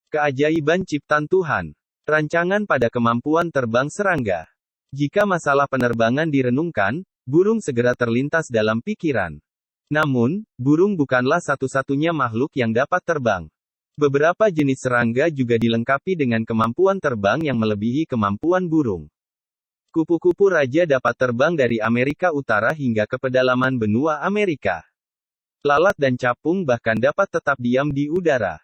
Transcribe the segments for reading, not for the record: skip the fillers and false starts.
Keajaiban ciptaan Tuhan. Rancangan pada kemampuan terbang serangga. Jika masalah penerbangan direnungkan, burung segera terlintas dalam pikiran. Namun, burung bukanlah satu-satunya makhluk yang dapat terbang. Beberapa jenis serangga juga dilengkapi dengan kemampuan terbang yang melebihi kemampuan burung. Kupu-kupu raja dapat terbang dari Amerika Utara hingga ke pedalaman benua Amerika. Lalat dan capung bahkan dapat tetap diam di udara.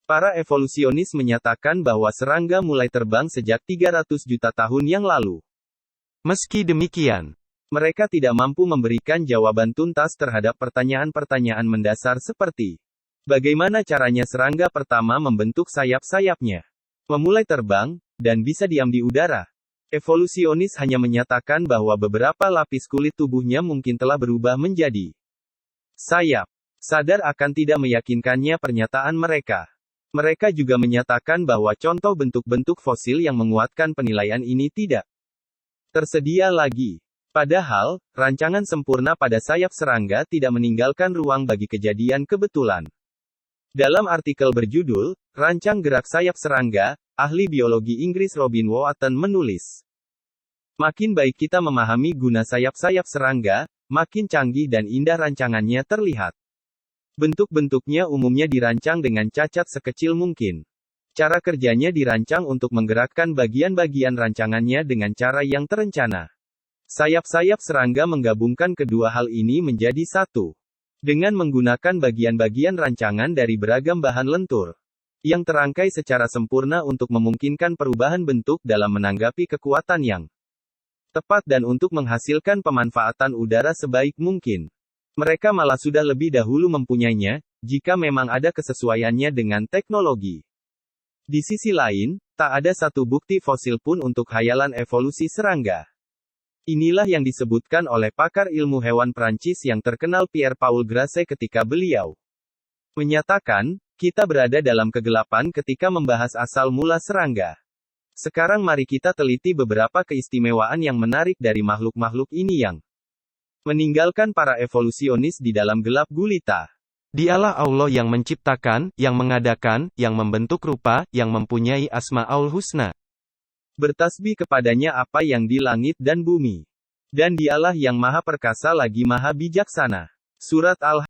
Para evolusionis menyatakan bahwa serangga mulai terbang sejak 300 juta tahun yang lalu. Meski demikian, mereka tidak mampu memberikan jawaban tuntas terhadap pertanyaan-pertanyaan mendasar seperti bagaimana caranya serangga pertama membentuk sayap-sayapnya, memulai terbang, dan bisa diam di udara. Evolusionis hanya menyatakan bahwa beberapa lapis kulit tubuhnya mungkin telah berubah menjadi sayap. Sadar akan tidak meyakinkannya pernyataan mereka. Mereka juga menyatakan bahwa contoh bentuk-bentuk fosil yang menguatkan penilaian ini tidak tersedia lagi. Padahal, rancangan sempurna pada sayap serangga tidak meninggalkan ruang bagi kejadian kebetulan. Dalam artikel berjudul, Rancang Gerak Sayap Serangga, ahli biologi Inggris Robin Wotton menulis, makin baik kita memahami guna sayap-sayap serangga, makin canggih dan indah rancangannya terlihat. Bentuk-bentuknya umumnya dirancang dengan cacat sekecil mungkin. Cara kerjanya dirancang untuk menggerakkan bagian-bagian rancangannya dengan cara yang terencana. Sayap-sayap serangga menggabungkan kedua hal ini menjadi satu. Dengan menggunakan bagian-bagian rancangan dari beragam bahan lentur yang terangkai secara sempurna untuk memungkinkan perubahan bentuk dalam menanggapi kekuatan yang tepat dan untuk menghasilkan pemanfaatan udara sebaik mungkin. Mereka malah sudah lebih dahulu mempunyainya, jika memang ada kesesuaiannya dengan teknologi. Di sisi lain, tak ada satu bukti fosil pun untuk khayalan evolusi serangga. Inilah yang disebutkan oleh pakar ilmu hewan Prancis yang terkenal Pierre-Paul Grasse ketika beliau menyatakan, kita berada dalam kegelapan ketika membahas asal mula serangga. Sekarang mari kita teliti beberapa keistimewaan yang menarik dari makhluk-makhluk ini yang meninggalkan para evolusionis di dalam gelap gulita. Dialah Allah yang menciptakan, yang mengadakan, yang membentuk rupa, yang mempunyai Asmaul Husna. Bertasbih kepadanya apa yang di langit dan bumi. Dan dialah yang maha perkasa lagi maha bijaksana. Surat Al